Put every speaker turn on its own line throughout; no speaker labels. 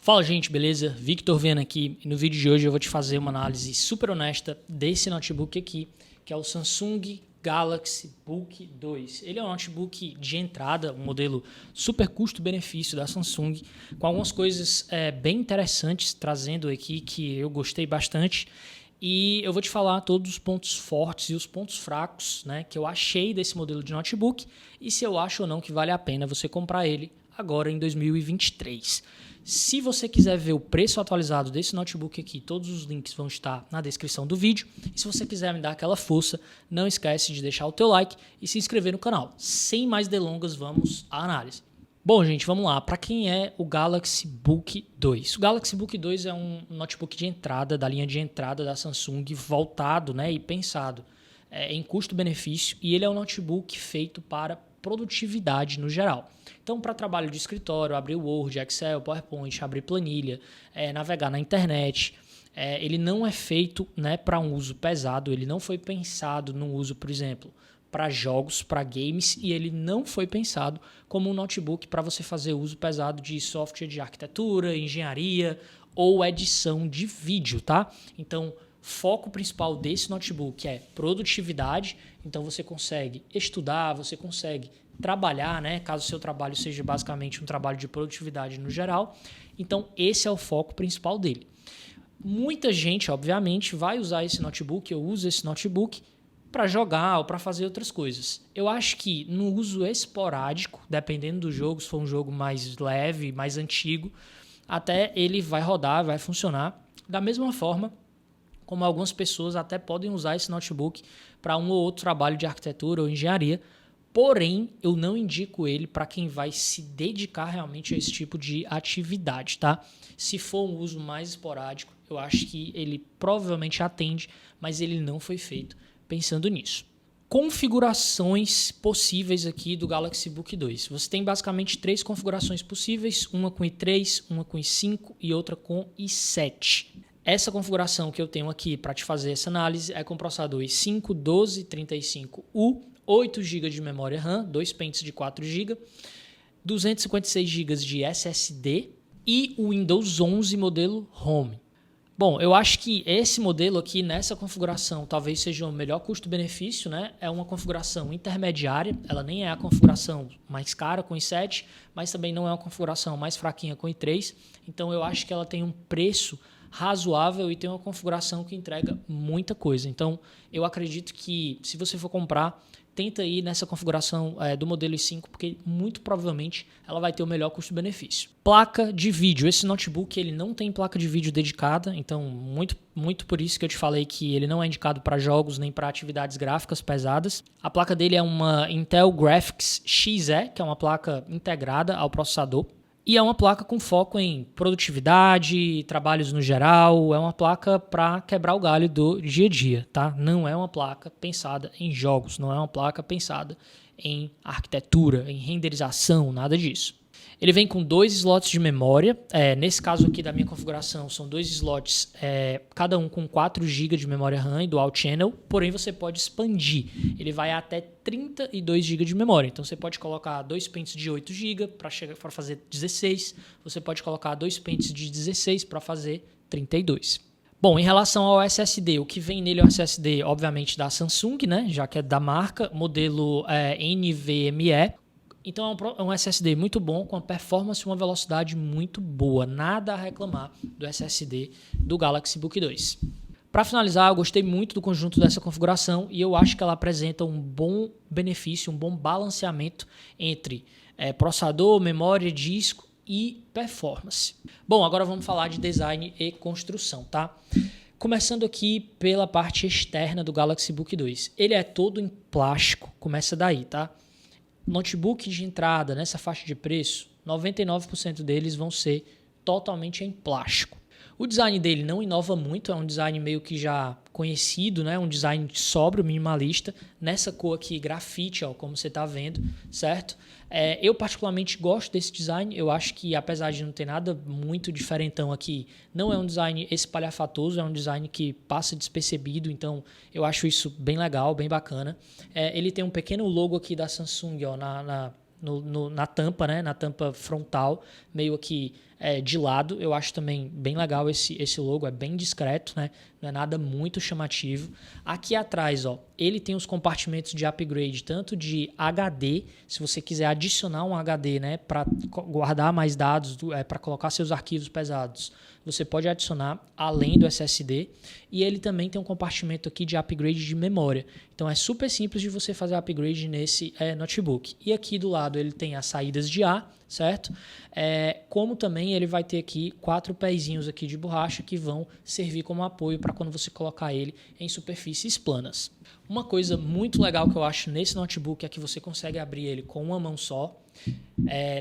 Fala gente, beleza? Victor Viana aqui e no vídeo de hoje eu vou te fazer uma análise super honesta desse notebook aqui, que é o Samsung Galaxy Book 2. Ele é um notebook de entrada, um modelo super custo-benefício da Samsung, com algumas coisas bem interessantes trazendo aqui que eu gostei bastante. E eu vou te falar todos os pontos fortes e os pontos fracos, né, que eu achei desse modelo de notebook e se eu acho ou não que vale a pena você comprar ele agora em 2023. Se você quiser ver o preço atualizado desse notebook aqui, todos os links vão estar na descrição do vídeo. E se você quiser me dar aquela força, não esquece de deixar o teu like e se inscrever no canal. Sem mais delongas, vamos à análise. Bom, gente, vamos lá. Para quem é o Galaxy Book 2? O Galaxy Book 2 é um notebook de entrada, da linha de entrada da Samsung, voltado, né, e pensado em custo-benefício. E ele é um notebook feito para produtividade no geral. Então, para trabalho de escritório, abrir Word, Excel, PowerPoint, abrir planilha, navegar na internet, ele não é feito, né, para um uso pesado, ele não foi pensado no uso, por exemplo, para jogos, para games, e ele não foi pensado como um notebook para você fazer uso pesado de software de arquitetura, engenharia ou edição de vídeo, tá? Então, foco principal desse notebook é produtividade, então você consegue estudar, você consegue trabalhar, né? Caso o seu trabalho seja basicamente um trabalho de produtividade no geral. Então, esse é o foco principal dele. Muita gente, obviamente, vai usar esse notebook, eu uso esse notebook para jogar ou para fazer outras coisas. Eu acho que no uso esporádico, dependendo do jogo, se for um jogo mais leve, mais antigo, até ele vai rodar, vai funcionar da mesma forma como algumas pessoas até podem usar esse notebook para um ou outro trabalho de arquitetura ou engenharia, porém, eu não indico ele para quem vai se dedicar realmente a esse tipo de atividade, tá? Se for um uso mais esporádico, eu acho que ele provavelmente atende, mas ele não foi feito pensando nisso. Configurações possíveis aqui do Galaxy Book 2. Você tem basicamente 3 configurações possíveis, uma com i3, uma com i5 e outra com i7. Essa configuração que eu tenho aqui para te fazer essa análise é com processador i5 1235U, 8 GB de memória RAM, 2 pentes de 4 GB, 256 GB de SSD e o Windows 11 modelo Home. Bom, eu acho que esse modelo aqui, nessa configuração, talvez seja o melhor custo-benefício, né? É uma configuração intermediária, ela nem é a configuração mais cara com i7, mas também não é uma configuração mais fraquinha com i3, então eu acho que ela tem um preço razoável e tem uma configuração que entrega muita coisa. Então, eu acredito que se você for comprar, tenta ir nessa configuração do modelo i5, porque muito provavelmente ela vai ter o melhor custo-benefício. Placa de vídeo. Esse notebook ele não tem placa de vídeo dedicada, então muito por isso que eu te falei que ele não é indicado para jogos nem para atividades gráficas pesadas. A placa dele é uma Intel Graphics Xe, que é uma placa integrada ao processador. E é uma placa com foco em produtividade, trabalhos no geral, é uma placa para quebrar o galho do dia a dia, tá? Não é uma placa pensada em jogos, não é uma placa pensada em arquitetura, em renderização, nada disso. Ele vem com 2 slots de memória, nesse caso aqui da minha configuração são 2 slots, cada um com 4 GB de memória RAM e Dual Channel, porém você pode expandir, ele vai até 32 GB de memória, então você pode colocar 2 pentes de 8 GB para fazer 16, você pode colocar 2 pentes de 16 para fazer 32. Bom, em relação ao SSD, o que vem nele é o SSD, obviamente, da Samsung, né, já que é da marca, modelo NVMe. Então é um SSD muito bom, com uma performance e uma velocidade muito boa. Nada a reclamar do SSD do Galaxy Book 2. Para finalizar, eu gostei muito do conjunto dessa configuração e eu acho que ela apresenta um bom benefício, um bom balanceamento entre processador, memória, disco e performance. Bom, agora vamos falar de design e construção, tá? Começando aqui pela parte externa do Galaxy Book 2. Ele é todo em plástico, começa daí, tá? Notebook de entrada nessa faixa de preço, 99% deles vão ser totalmente em plástico. O design dele não inova muito, é um design meio que já conhecido, né? Um design sóbrio, minimalista, nessa cor aqui, grafite, ó, como você está vendo, certo? Eu particularmente gosto desse design, eu acho que apesar de não ter nada muito diferentão aqui, não é um design espalhafatoso, é um design que passa despercebido, então eu acho isso bem legal, bem bacana. Ele tem um pequeno logo aqui da Samsung, ó, na tampa, né? Na tampa frontal, meio aqui de lado. Eu acho também bem legal esse logo, é bem discreto, né? Não é nada muito chamativo. Aqui atrás, ó, ele tem os compartimentos de upgrade, tanto de HD, se você quiser adicionar um HD, né, para guardar mais dados, para colocar seus arquivos pesados, você pode adicionar além do SSD. E ele também tem um compartimento aqui de upgrade de memória. Então é super simples de você fazer upgrade nesse notebook. E aqui do lado ele tem as saídas de ar, certo? Como também ele vai ter aqui 4 pezinhos aqui de borracha que vão servir como apoio para quando você colocar ele em superfícies planas. Uma coisa muito legal que eu acho nesse notebook é que você consegue abrir ele com uma mão só.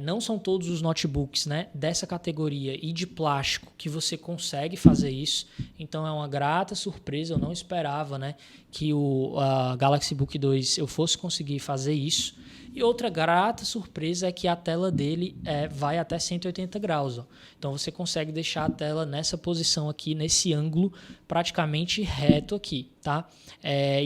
Não são todos os notebooks, né, dessa categoria e de plástico que você consegue fazer isso. Então é uma grata surpresa. Eu não esperava, né, que o Galaxy Book 2 eu fosse conseguir fazer isso. E outra grata surpresa é que a tela dele vai até 180 graus. Ó. Então você consegue deixar a tela nessa posição aqui, nesse ângulo praticamente reto aqui. Tá?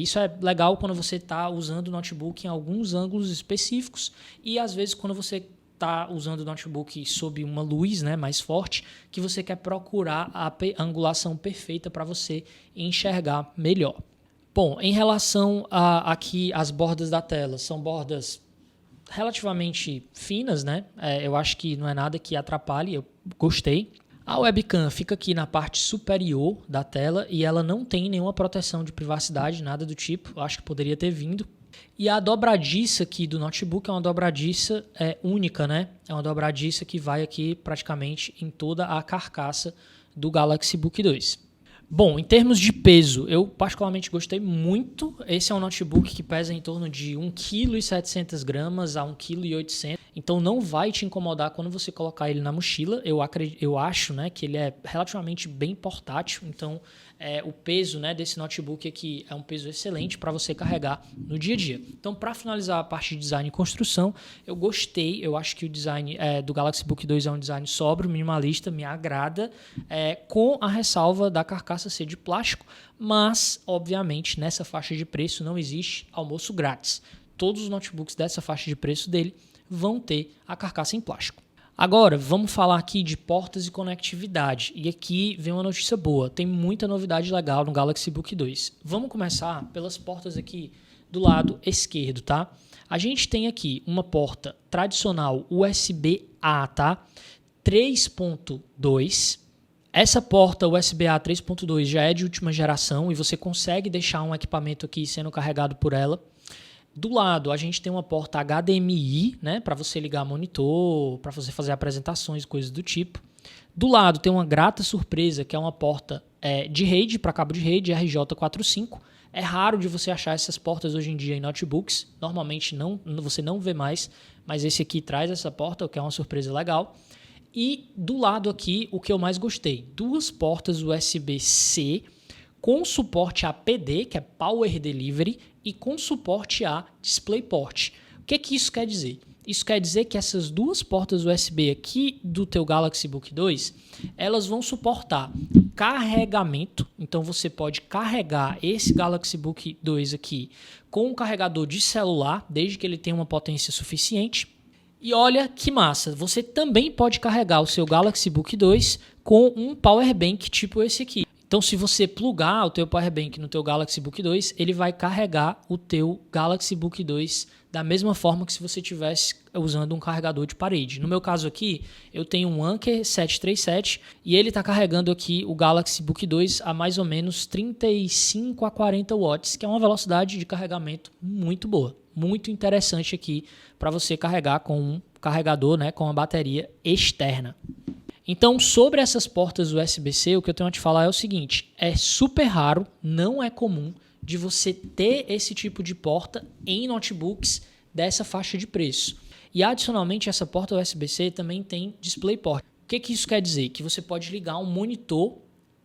Isso é legal quando você está usando o notebook em alguns ângulos específicos e às vezes quando você está usando o notebook sob uma luz, né, mais forte, que você quer procurar a angulação perfeita para você enxergar melhor. Bom, em relação aqui às bordas da tela, são bordas relativamente finas, né? Eu acho que não é nada que atrapalhe, eu gostei. A webcam fica aqui na parte superior da tela e ela não tem nenhuma proteção de privacidade, nada do tipo. Eu acho que poderia ter vindo. E a dobradiça aqui do notebook é uma dobradiça única, né? É uma dobradiça que vai aqui praticamente em toda a carcaça do Galaxy Book 2. Bom, em termos de peso, eu particularmente gostei muito. Esse é um notebook que pesa em torno de 1,7 kg a 1,8 kg. Então não vai te incomodar quando você colocar ele na mochila. Eu acho, né, que ele é relativamente bem portátil. Então o peso, né, desse notebook aqui é um peso excelente para você carregar no dia a dia. Então, para finalizar a parte de design e construção, eu gostei. Eu acho que o design do Galaxy Book 2 é um design sóbrio, minimalista, me agrada, com a ressalva da carcaça ser de plástico, mas, obviamente, nessa faixa de preço não existe almoço grátis. Todos os notebooks dessa faixa de preço dele vão ter a carcaça em plástico. Agora, vamos falar aqui de portas e conectividade. E aqui vem uma notícia boa. Tem muita novidade legal no Galaxy Book 2. Vamos começar pelas portas aqui do lado esquerdo, tá? A gente tem aqui uma porta tradicional USB-A, tá? 3.2. Essa porta USB-A 3.2 já é de última geração e você consegue deixar um equipamento aqui sendo carregado por ela. Do lado, a gente tem uma porta HDMI, né, para você ligar monitor, para você fazer apresentações, coisas do tipo. Do lado, tem uma grata surpresa, que é uma porta de rede, para cabo de rede, RJ45. É raro de você achar essas portas hoje em dia em notebooks. Normalmente você não vê mais, mas esse aqui traz essa porta, o que é uma surpresa legal. E do lado aqui, o que eu mais gostei, 2 portas USB-C com suporte a PD, que é Power Delivery, e com suporte a DisplayPort. O que isso quer dizer? Isso quer dizer que essas 2 portas USB aqui do teu Galaxy Book 2, elas vão suportar carregamento. Então você pode carregar esse Galaxy Book 2 aqui com um carregador de celular, desde que ele tenha uma potência suficiente. E olha que massa, você também pode carregar o seu Galaxy Book 2 com um Power Bank tipo esse aqui. Então, se você plugar o teu Power Bank no teu Galaxy Book 2, ele vai carregar o teu Galaxy Book 2 da mesma forma que se você estivesse usando um carregador de parede. No meu caso aqui, eu tenho um Anker 737 e ele está carregando aqui o Galaxy Book 2 a mais ou menos 35 a 40 watts, que é uma velocidade de carregamento muito boa. Muito interessante aqui para você carregar com um carregador, né, com uma bateria externa. Então, sobre essas portas USB-C, o que eu tenho a te falar é o seguinte, é super raro, não é comum de você ter esse tipo de porta em notebooks dessa faixa de preço. E adicionalmente, essa porta USB-C também tem DisplayPort. O que isso quer dizer? Que você pode ligar um monitor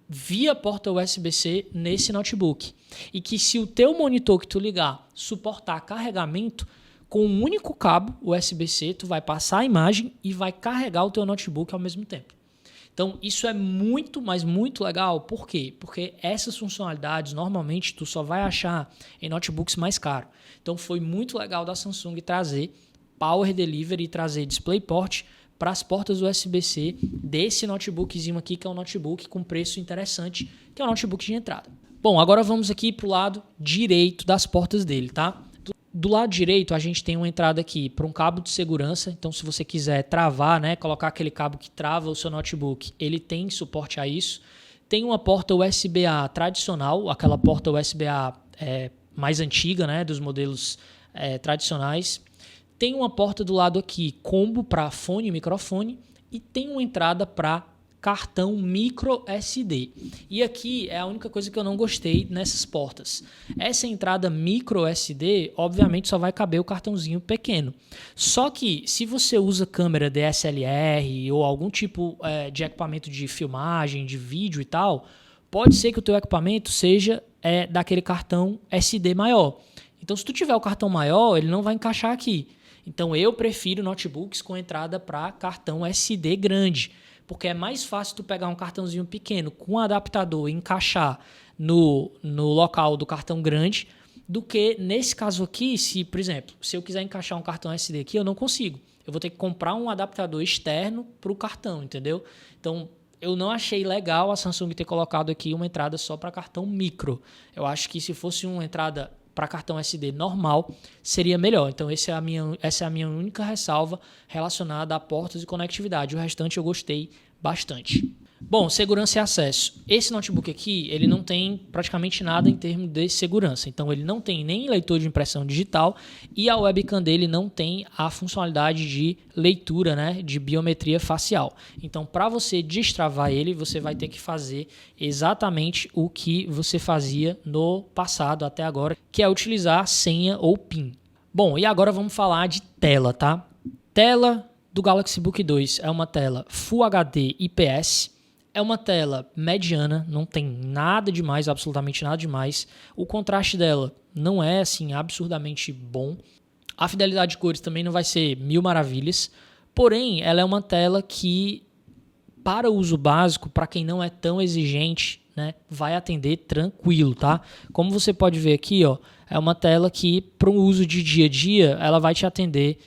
via porta USB-C nesse notebook. E que se o teu monitor que tu ligar suportar carregamento, com um único cabo USB-C, tu vai passar a imagem e vai carregar o teu notebook ao mesmo tempo. Então, isso é muito, mas muito legal. Por quê? Porque essas funcionalidades, normalmente, tu só vai achar em notebooks mais caros. Então, foi muito legal da Samsung trazer Power Delivery e trazer DisplayPort para as portas USB-C desse notebookzinho aqui, que é um notebook com preço interessante, que é um notebook de entrada. Bom, agora vamos aqui para o lado direito das portas dele, tá? Do lado direito, a gente tem uma entrada aqui para um cabo de segurança. Então, se você quiser travar, né, colocar aquele cabo que trava o seu notebook, ele tem suporte a isso. Tem uma porta USB-A tradicional, aquela porta USB-A mais antiga, né, dos modelos tradicionais. Tem uma porta do lado aqui, combo para fone e microfone. E tem uma entrada para cartão micro SD. E aqui é a única coisa que eu não gostei nessas portas. Essa entrada micro SD, obviamente, só vai caber o cartãozinho pequeno. Só que se você usa câmera DSLR ou algum tipo de equipamento de filmagem, de vídeo e tal, pode ser que o teu equipamento seja daquele cartão SD maior. Então, se tu tiver o cartão maior, ele não vai encaixar aqui. Então, eu prefiro notebooks com entrada para cartão SD grande, porque é mais fácil tu pegar um cartãozinho pequeno com um adaptador e encaixar no local do cartão grande, do que nesse caso aqui, se, por exemplo, se eu quiser encaixar um cartão SD aqui, eu não consigo. Eu vou ter que comprar um adaptador externo para o cartão, entendeu? Então, eu não achei legal a Samsung ter colocado aqui uma entrada só para cartão micro. Eu acho que se fosse uma entrada para cartão SD normal, seria melhor. Então, essa é a minha única ressalva relacionada a portas e conectividade. O restante eu gostei bastante. Bom, segurança e acesso. Esse notebook aqui, ele não tem praticamente nada em termos de segurança. Então, ele não tem nem leitor de impressão digital e a webcam dele não tem a funcionalidade de leitura, né, de biometria facial. Então, para você destravar ele, você vai ter que fazer exatamente o que você fazia no passado até agora, que é utilizar senha ou PIN. Bom, e agora vamos falar de tela, tá? Tela do Galaxy Book 2 é uma tela Full HD IPS. É uma tela mediana, não tem nada demais, absolutamente nada demais. O contraste dela não é assim absurdamente bom. A fidelidade de cores também não vai ser mil maravilhas. Porém, ela é uma tela que, para uso básico, para quem não é tão exigente, né, vai atender tranquilo, tá? Como você pode ver aqui, ó, é uma tela que, para o uso de dia a dia, ela vai te atender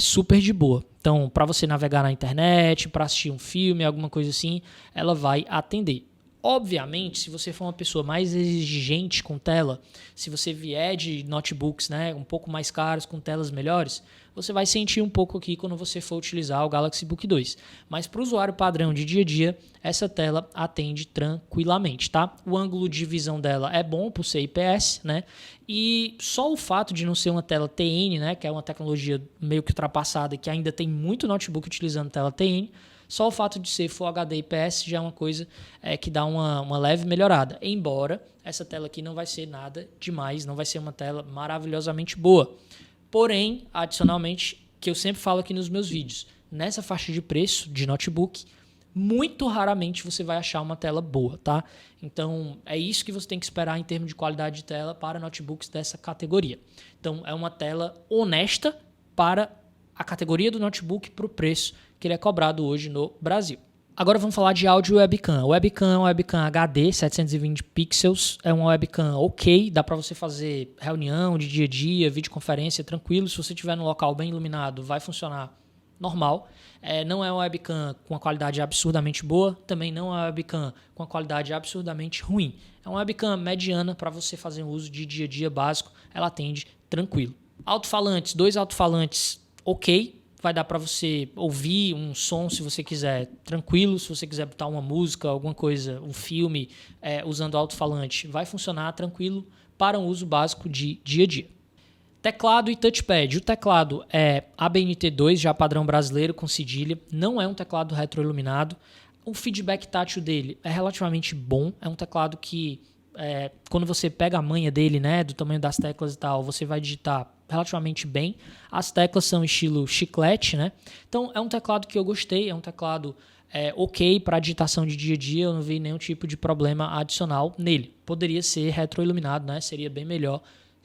super de boa. Então, para você navegar na internet, para assistir um filme, alguma coisa assim, ela vai atender. Obviamente, se você for uma pessoa mais exigente com tela, se você vier de notebooks, né, um pouco mais caros, com telas melhores, você vai sentir um pouco aqui quando você for utilizar o Galaxy Book 2. Mas para o usuário padrão de dia a dia, essa tela atende tranquilamente, tá? O ângulo de visão dela é bom por ser IPS, né? E só o fato de não ser uma tela TN, né, que é uma tecnologia meio que ultrapassada e que ainda tem muito notebook utilizando tela TN, só o fato de ser Full HD IPS já é uma coisa que dá uma leve melhorada. Embora essa tela aqui não vai ser nada demais, não vai ser uma tela maravilhosamente boa. Porém, adicionalmente, que eu sempre falo aqui nos meus vídeos, nessa faixa de preço de notebook, muito raramente você vai achar uma tela boa, tá? Então, é isso que você tem que esperar em termos de qualidade de tela para notebooks dessa categoria. Então, é uma tela honesta para a categoria do notebook para o preço que ele é cobrado hoje no Brasil. Agora vamos falar de áudio e webcam. A webcam é uma webcam HD, 720 pixels, é uma webcam ok, dá para você fazer reunião de dia a dia, videoconferência tranquilo. Se você estiver num local bem iluminado, vai funcionar normal. Não é uma webcam com uma qualidade absurdamente boa, também não é uma webcam com uma qualidade absurdamente ruim. É uma webcam mediana para você fazer um uso de dia a dia básico, ela atende tranquilo. Alto-falantes, 2 alto-falantes ok, vai dar para você ouvir um som se você quiser tranquilo, se você quiser botar uma música, alguma coisa, um filme usando alto-falante, vai funcionar tranquilo para um uso básico de dia a dia. Teclado e touchpad. O teclado é ABNT2, já padrão brasileiro com cedilha, não é um teclado retroiluminado. O feedback tátil dele é relativamente bom, é um teclado que quando você pega a manha dele, né, do tamanho das teclas e tal, você vai digitar relativamente bem. As teclas são estilo chiclete, né? Então é um teclado que eu gostei, é um teclado ok para digitação de dia a dia, eu não vi nenhum tipo de problema adicional nele. Poderia ser retroiluminado, né? Seria bem melhor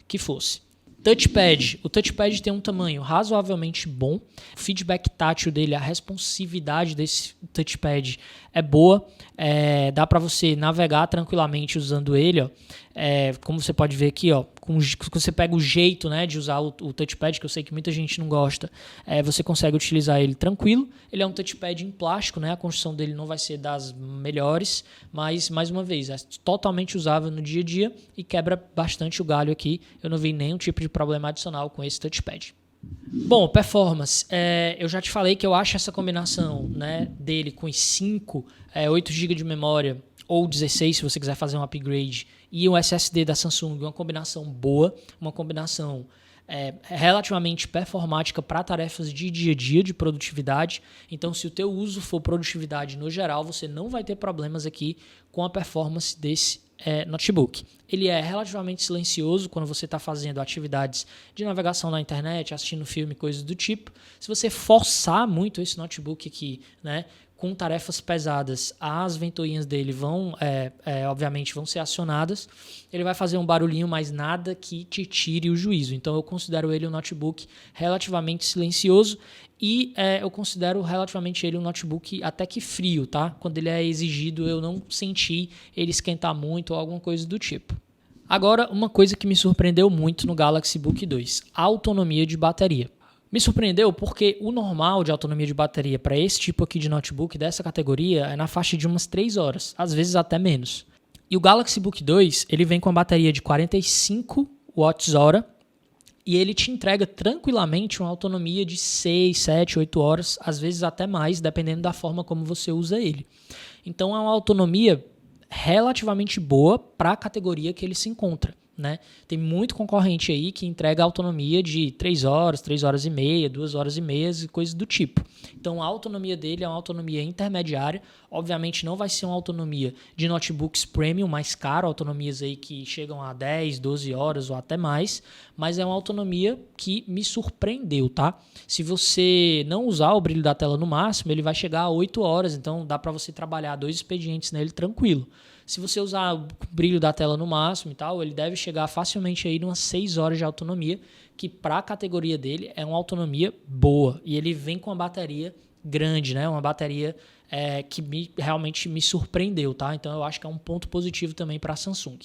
que fosse. Touchpad. O touchpad tem um tamanho razoavelmente bom. O feedback tátil dele, a responsividade desse touchpad é boa. Dá para você navegar tranquilamente usando ele. Ó. Como você pode ver aqui, ó, você pega o jeito, né, de usar o touchpad, que eu sei que muita gente não gosta, você consegue utilizar ele tranquilo. Ele é um touchpad em plástico, né, a construção dele não vai ser das melhores, mas, mais uma vez, é totalmente usável no dia a dia e quebra bastante o galho aqui. Eu não vi nenhum tipo de problema adicional com esse touchpad. Bom, performance. Eu já te falei que eu acho essa combinação, né, dele com os 8 GB de memória ou 16, se você quiser fazer um upgrade, e um SSD da Samsung, uma combinação boa, uma combinação relativamente performática para tarefas de dia a dia, de produtividade. Então, se o teu uso for produtividade no geral, você não vai ter problemas aqui com a performance desse notebook. Ele é relativamente silencioso quando você está fazendo atividades de navegação na internet, assistindo filme, coisas do tipo. Se você forçar muito esse notebook aqui, né, com tarefas pesadas, as ventoinhas dele obviamente vão ser acionadas. Ele vai fazer um barulhinho, mas nada que te tire o juízo. Então eu considero ele um notebook relativamente silencioso e eu considero relativamente ele um notebook até que frio, tá? Quando ele é exigido, eu não senti ele esquentar muito ou alguma coisa do tipo. Agora, uma coisa que me surpreendeu muito no Galaxy Book 2, a autonomia de bateria. Me surpreendeu porque o normal de autonomia de bateria para esse tipo aqui de notebook dessa categoria é na faixa de umas 3 horas, às vezes até menos. E o Galaxy Book 2, ele vem com a bateria de 45 Wh e ele te entrega tranquilamente uma autonomia de 6, 7, 8 horas, às vezes até mais, dependendo da forma como você usa ele. Então é uma autonomia relativamente boa para a categoria que ele se encontra. Né? Tem muito concorrente aí que entrega autonomia de 3 horas, 3 horas e meia, 2 horas e meia e coisas do tipo. Então a autonomia dele é uma autonomia intermediária. Obviamente não vai ser uma autonomia de notebooks premium mais caro, autonomias aí que chegam a 10, 12 horas ou até mais, mas é uma autonomia que me surpreendeu, tá? Se você não usar o brilho da tela no máximo, ele vai chegar a 8 horas, então dá para você trabalhar 2 expedientes nele tranquilo. Se você usar o brilho da tela no máximo e tal, ele deve chegar facilmente aí umas 6 horas de autonomia, que para a categoria dele é uma autonomia boa. E ele vem com uma bateria grande, né? Uma bateria que realmente me surpreendeu, tá? Então eu acho que é um ponto positivo também para a Samsung.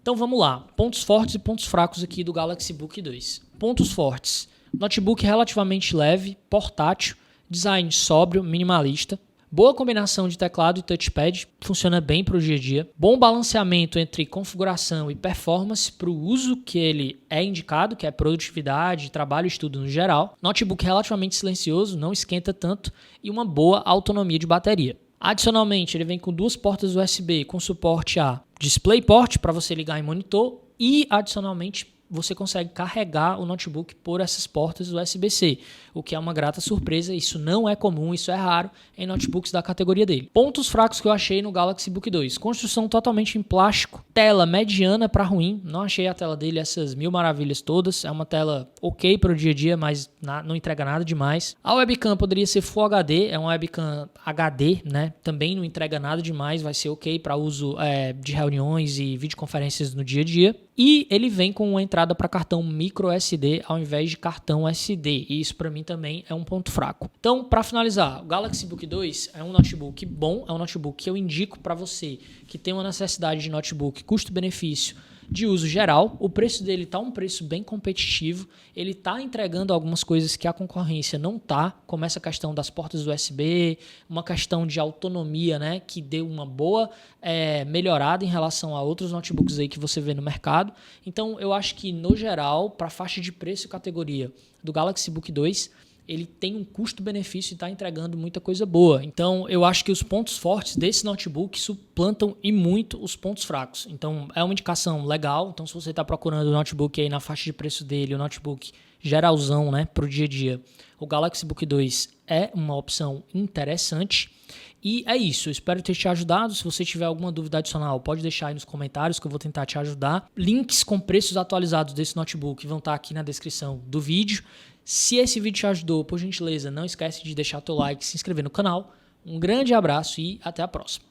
Então vamos lá, pontos fortes e pontos fracos aqui do Galaxy Book 2. Pontos fortes: notebook relativamente leve, portátil, design sóbrio, minimalista. Boa combinação de teclado e touchpad, funciona bem para o dia a dia. Bom balanceamento entre configuração e performance para o uso que ele é indicado, que é produtividade, trabalho e estudo no geral. Notebook relativamente silencioso, não esquenta tanto e uma boa autonomia de bateria. Adicionalmente, ele vem com 2 portas USB com suporte a DisplayPort para você ligar em monitor e, adicionalmente, você consegue carregar o notebook por essas portas USB-C, o que é uma grata surpresa. Isso não é comum, isso é raro em notebooks da categoria dele. Pontos fracos que eu achei no Galaxy Book 2: construção totalmente em plástico, tela mediana para ruim, não achei a tela dele essas mil maravilhas todas, é uma tela ok para o dia a dia, mas não entrega nada demais. A webcam poderia ser Full HD, é uma webcam HD, né? Também não entrega nada demais, vai ser ok para uso de reuniões e videoconferências no dia a dia. E ele vem com uma entrada para cartão micro SD ao invés de cartão SD. E isso para mim também é um ponto fraco. Então, para finalizar, o Galaxy Book 2 é um notebook bom, é um notebook que eu indico para você que tem uma necessidade de notebook custo-benefício de uso geral. O preço dele está um preço bem competitivo, ele está entregando algumas coisas que a concorrência não está, como essa questão das portas USB, uma questão de autonomia, né, que deu uma boa melhorada em relação a outros notebooks aí que você vê no mercado. Então eu acho que no geral, para a faixa de preço e categoria do Galaxy Book 2, ele tem um custo-benefício e está entregando muita coisa boa. Então, eu acho que os pontos fortes desse notebook suplantam e muito os pontos fracos. Então, é uma indicação legal. Então, se você está procurando o notebook aí na faixa de preço dele, o notebook geralzão, né, para o dia a dia, o Galaxy Book 2 é uma opção interessante. E é isso, eu espero ter te ajudado. Se você tiver alguma dúvida adicional, pode deixar aí nos comentários que eu vou tentar te ajudar. Links com preços atualizados desse notebook vão estar aqui na descrição do vídeo. Se esse vídeo te ajudou, por gentileza, não esquece de deixar teu like e se inscrever no canal. Um grande abraço e até a próxima.